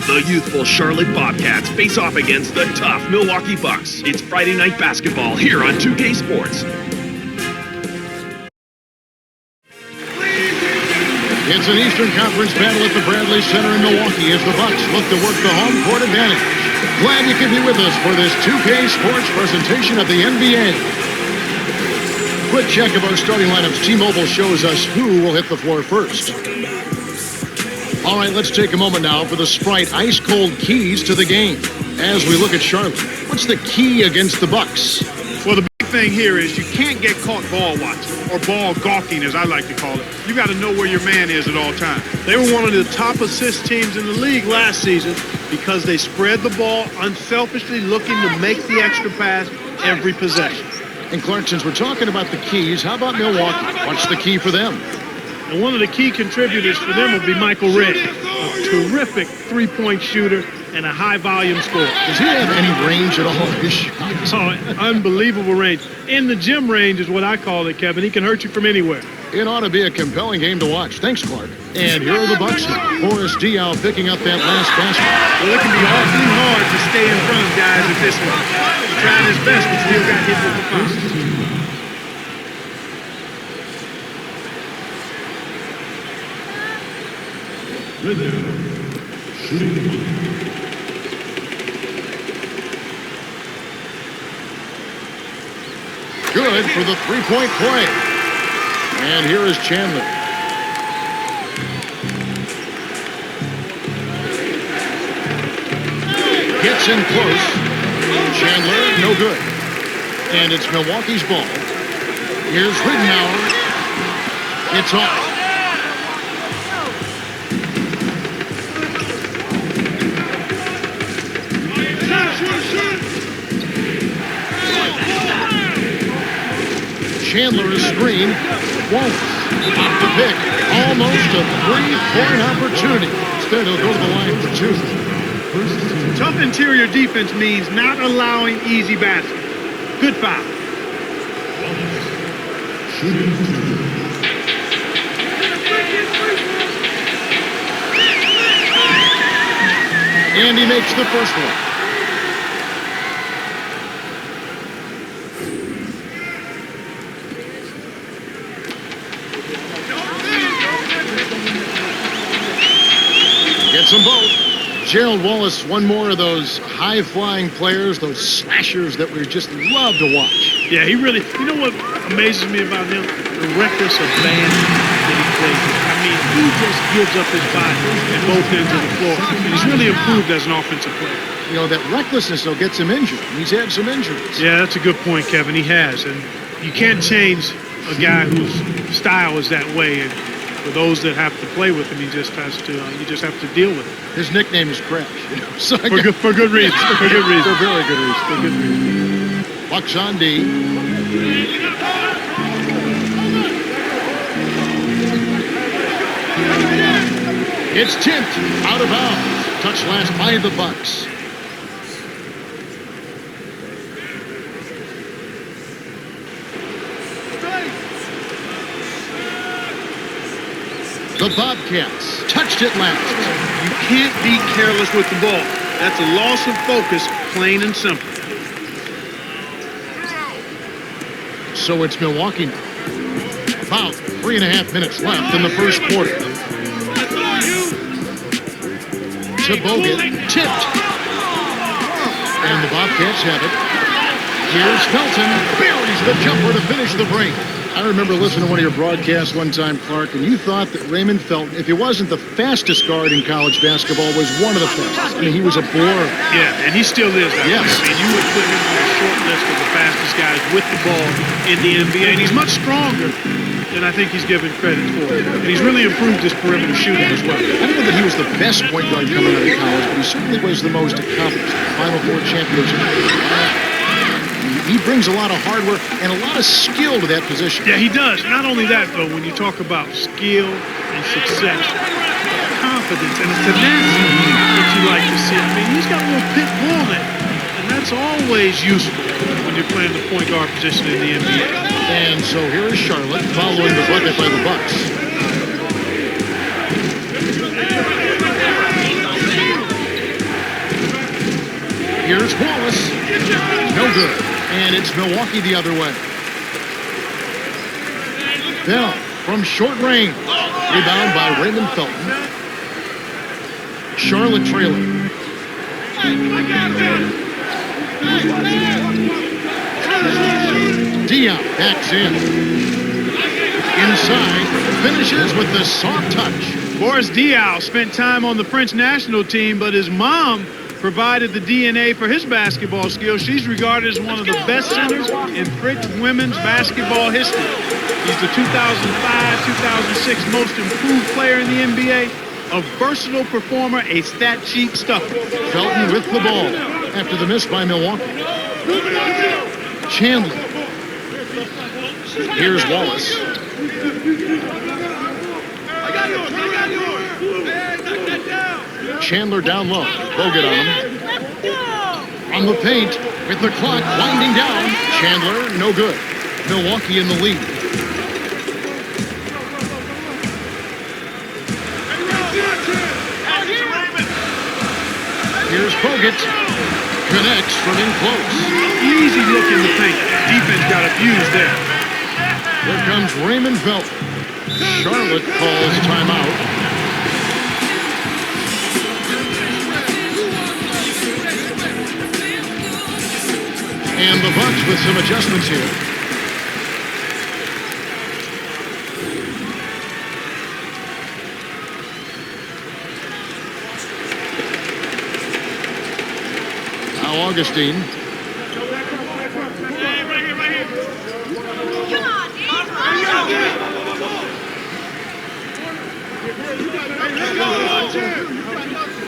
The youthful Charlotte Bobcats face off against the tough Milwaukee Bucks. It's Friday night basketball here on 2K Sports. It's an Eastern Conference battle at the Bradley Center in Milwaukee as the Bucks look to work the home court advantage. Glad you could be with us for this 2K Sports presentation of the NBA. Quick check of our starting lineups. T-Mobile shows us who will hit the floor first. All right, let's take a moment now for the Sprite ice-cold keys to the game. As we look at Charlotte, what's the key against the Bucks? Well, the big thing here is you can't get caught ball watching, or ball gawking, as I like to call it. You got to know where your man is at all times. They were one of the top assist teams in the league last season because they spread the ball unselfishly, looking to make the extra pass every possession. And Clark, since we're talking about the keys, how about Milwaukee? What's the key for them? And one of the key contributors for them will be Michael Redd, a terrific three-point shooter and a high-volume scorer. Does he have any range at all? Oh, unbelievable range. In the gym range is what I call it, Kevin. He can hurt you from anywhere. It ought to be a compelling game to watch. Thanks, Clark. And here are the Bucks now. Boris Diaw picking up that last basket. Well, it can be awfully hard to stay in front of guys at this one. Trying his best, but still got hit with the foul. Good for the three-point play. And here is Chandler. Gets in close. Chandler, no good. And it's Milwaukee's ball. Here's Ridenour. It's off. Chandler is screened. Won't. Off the pick. Almost a three-point opportunity. Instead, he'll go to the line for two. Tough interior defense means not allowing easy baskets. Good foul. And he makes the first one. Gets them both. Gerald Wallace, one more of those high-flying players, those slashers that we just love to watch. Yeah, he really, you know what amazes me about him? The reckless abandon that he plays with. I mean, he just gives up his body at both ends of the floor. He's really improved as an offensive player. You know, that recklessness, though, gets him injured. He's had some injuries. Yeah, that's a good point, Kevin. He has. And you can't change a guy whose style is that way. And for those that have to play with him, you just have to deal with it. His nickname is Crash. So for good reason. For good reason. For very good reason. For good reason. Bucks on D. It's tipped out of bounds. Touch last by the Bucks. The Bobcats touched it last. You can't be careless with the ball. That's a loss of focus, plain and simple. So it's Milwaukee now. About 3.5 minutes left in the first quarter. To Bogut, tipped. And the Bobcats have it. Here's Felton, buries the jumper to finish the break. I remember listening to one of your broadcasts one time, Clark, and you thought that Raymond Felton, if he wasn't the fastest guard in college basketball, was one of the fastest. I mean, he was a bore. Yeah, and he still is that way. I mean, you would put him on a short list of the fastest guys with the ball in the NBA, and he's much stronger than I think he's given credit for. And he's really improved his perimeter shooting as well. I don't know that he was the best point guard coming out of college, but he certainly was the most accomplished. Final Four championship. He brings a lot of hard work and a lot of skill to that position. Yeah, he does. Not only that, though, when you talk about skill and success, confidence and a tenacity that you like to see. I mean, he's got a little pit bull in it, and that's always useful when you're playing the point guard position in the NBA. And so here is Charlotte following the bucket by the Bucks. Here's Wallace. No good. And it's Milwaukee the other way. Bell from short range. Rebound by Raymond Felton. Charlotte trailing. Dion backs in. Inside, finishes with the soft touch. Boris Diaw spent time on the French national team, but his mom provided the DNA for his basketball skills. She's regarded as one of the best centers in French women's basketball history. He's the 2005-2006 most improved player in the NBA, a versatile performer, a stat sheet stuffer. Felton with the ball after the miss by Milwaukee. Chandler. Here's Wallace. Chandler down low. Bogut on him. On the paint with the clock winding down. Chandler, no good. Milwaukee in the lead. Here's Bogut. Connects from in close. Easy look in the paint. Defense got abused there. Here comes Raymond Felton. Charlotte calls timeout. And the Bucks with some adjustments here. Now Augustine.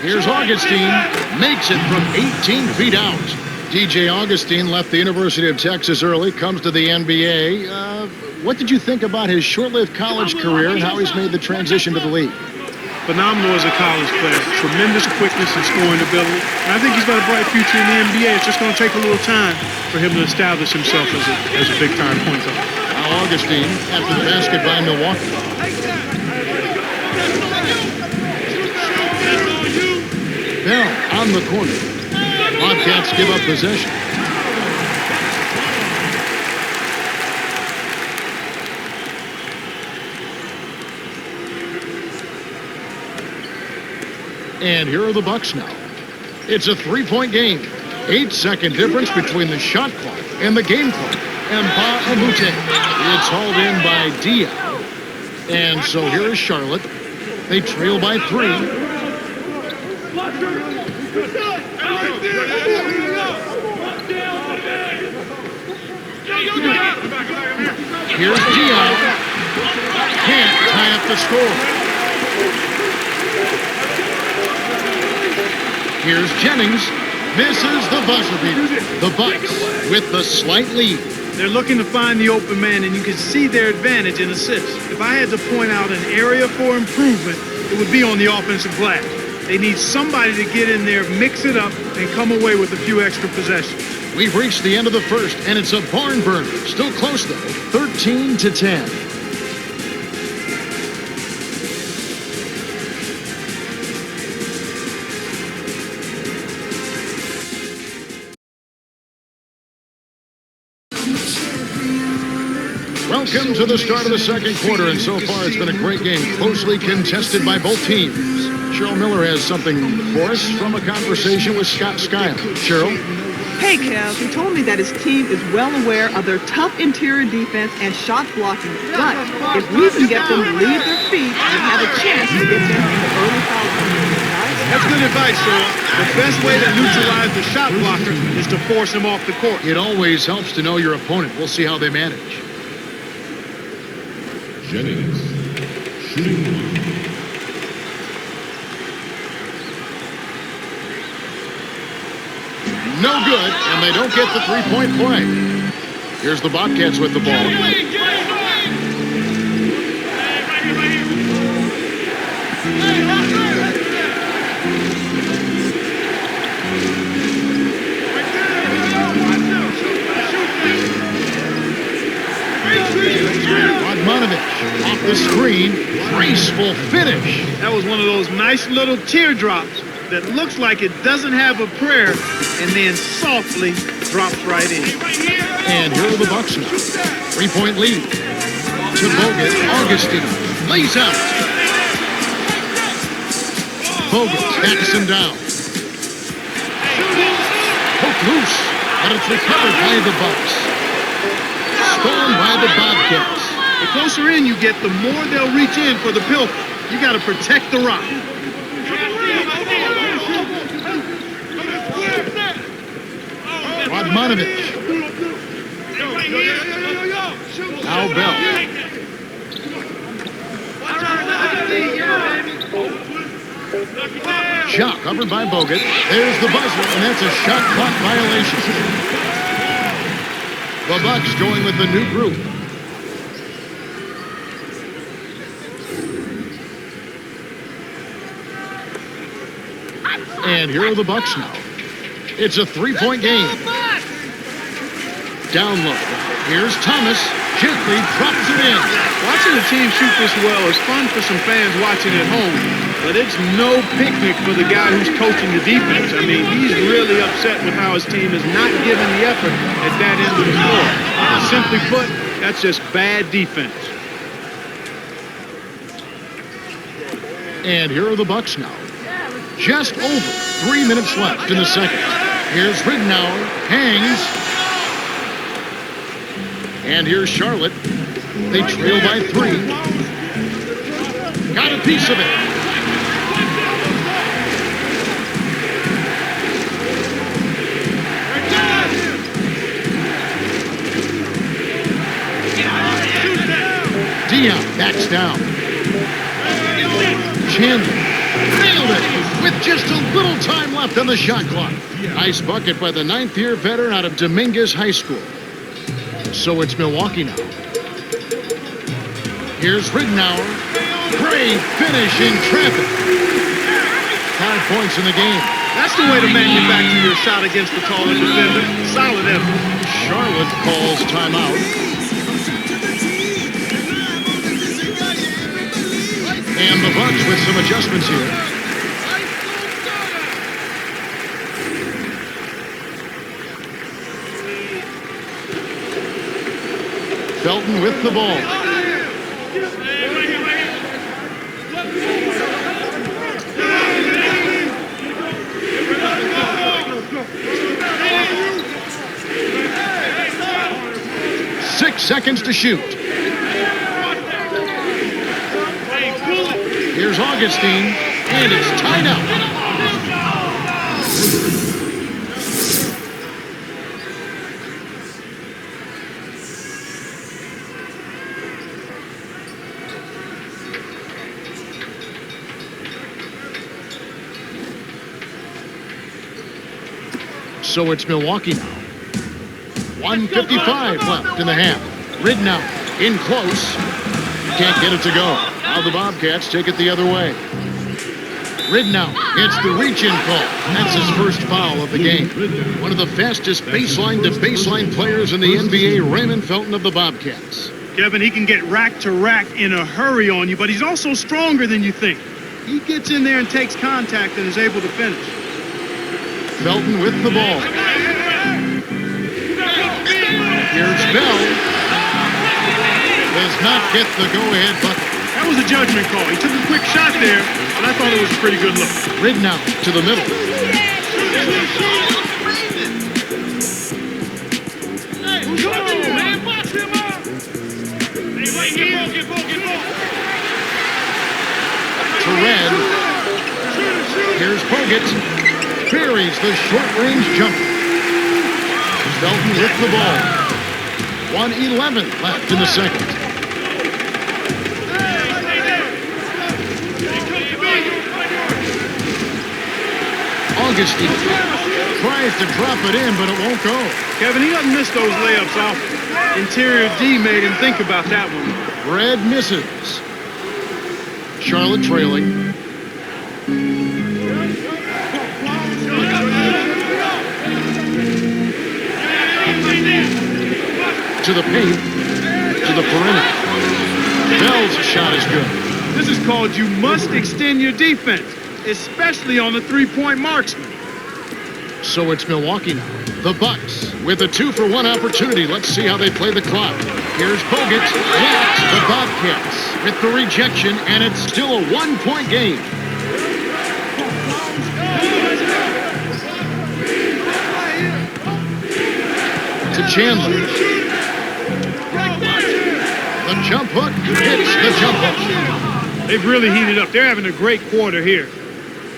Here's Augustine. Makes it from 18 feet out. DJ Augustine left the University of Texas early, comes to the NBA. What did you think about his short-lived college career and how he's made the transition to the league? Phenomenal as a college player. Tremendous quickness and scoring ability. And I think he's got a bright future in the NBA. It's just going to take a little time for him to establish himself as a big-time point guard. Now Augustine after the basket by Milwaukee. Bell on the corner. Bobcats give up possession. And here are the Bucks now. It's a three-point game. 8-second difference between the shot clock and the game clock. And Ba-a-Mute. It's hauled in by Diaw. And so here is Charlotte. They trail by 3. Here's Diaw. Can't tie up the score. Here's Jennings. Misses the buzzer beater. The Bucks with the slight lead. They're looking to find the open man, and you can see their advantage in assists. If I had to point out an area for improvement, it would be on the offensive glass. They need somebody to get in there, mix it up, and come away with a few extra possessions. We've reached the end of the first, and it's a barn burner. Still close, though. 13-10. Welcome to the start of the second quarter, and so far it's been a great game, closely contested by both teams. Cheryl Miller has something for us from a conversation with Scott Skyle. Cheryl? Hey, Kev, he told me that his team is well aware of their tough interior defense and shot blocking, but if we can get them to leave their feet, we have a chance to get them in the early foul zone. That's good advice, Cheryl. The best way to neutralize the shot blocker is to force him off the court. It always helps to know your opponent. We'll see how they manage. Jennings, shooting one. No good, and they don't get the three-point play. Here's the Bobcats with the ball. Bogdanovich off the screen, graceful finish. That was one of those nice little teardrops that looks like it doesn't have a prayer, and then softly drops right in. And here are the Bucks now. 3-point lead. To Bogut. Augustine lays out. Bogut backs him down. Poked loose, but it's recovered by the Bucks. Stolen by the Bobcats. The closer in you get, the more they'll reach in for the pilfer. You got to protect the rock. Radmanovich. Now Bell. Shot covered by Bogut. There's the buzzer, and that's a shot clock violation. The Bucks going with the new group. And here are the Bucks now. It's a 3-point game. Down low. Here's Thomas. Gently drops it in. Watching the team shoot this well is fun for some fans watching at home, but it's no picnic for the guy who's coaching the defense. I mean, he's really upset with how his team is not giving the effort at that end of the floor. Simply put, that's just bad defense. And here are the Bucks now. Just over 3 minutes left in the second. Here's Ridnour. Hangs. And here's Charlotte. They trail by 3. Got a piece of it. Dion backs down. Chandler nailed it with just a little time left on the shot clock. Nice bucket by the 9th-year veteran out of Dominguez High School. So it's Milwaukee now. Here's Ridnour. Great finish in traffic. 5 points in the game. That's the way to manufacture your shot against the taller defender. Solid effort. Charlotte calls timeout. And the Bucks with some adjustments here. Felton with the ball. Six seconds to shoot. Here's Augustine, and it's tied up. So it's Milwaukee now. 1:55 left in the half. Ridnour in close. Can't get it to go. Now the Bobcats take it the other way. Ridnour gets the reach-in call. That's his first foul of the game. One of the fastest baseline-to-baseline players in the NBA, Raymond Felton of the Bobcats. Kevin, he can get rack to rack in a hurry on you, but he's also stronger than you think. He gets in there and takes contact and is able to finish. Felton with the ball. Here's Bell. Does not get the go-ahead bucket. That was a judgment call. He took a quick shot there, but I thought it was a pretty good look. Ridnour to the middle. To Red. Here's Bogut. Buries the short-range jumper. Felton with the ball. 1:11 left in the second. Augustine tries to drop it in, but it won't go. Kevin, he doesn't miss those layups often. Interior D made him think about that one. Red misses. Charlotte trailing. To the paint, to the perimeter. Bell's shot is good. This is called you must extend your defense, especially on the three-point marksman. So it's Milwaukee now. The Bucks with a 2-for-1 opportunity. Let's see how they play the clock. Here's Bogut. Blocks the Bobcats with the rejection, and it's still a 1-point game. To Chandler. The jump hook hits the jump hook. They've really heated up. They're having a great quarter here,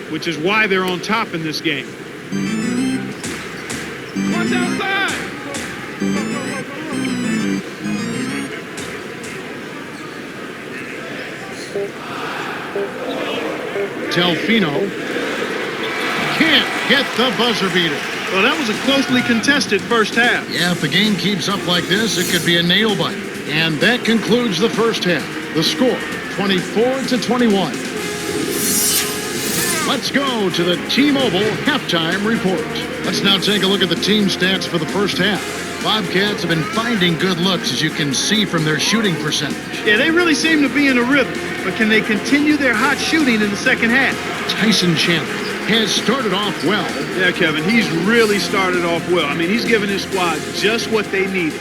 which is why they're on top in this game. Watch outside. Delfino can't get the buzzer beater. Well, that was a closely contested first half. Yeah, if the game keeps up like this, it could be a nail biter. And that concludes the first half. The score, 24-21. Let's go to the T-Mobile halftime report. Let's now take a look at the team stats for the first half. Bobcats have been finding good looks, as you can see from their shooting percentage. Yeah, they really seem to be in a rhythm. But can they continue their hot shooting in the second half? Tyson Chandler has started off well. Yeah, Kevin, he's really started off well. I mean, he's given his squad just what they needed.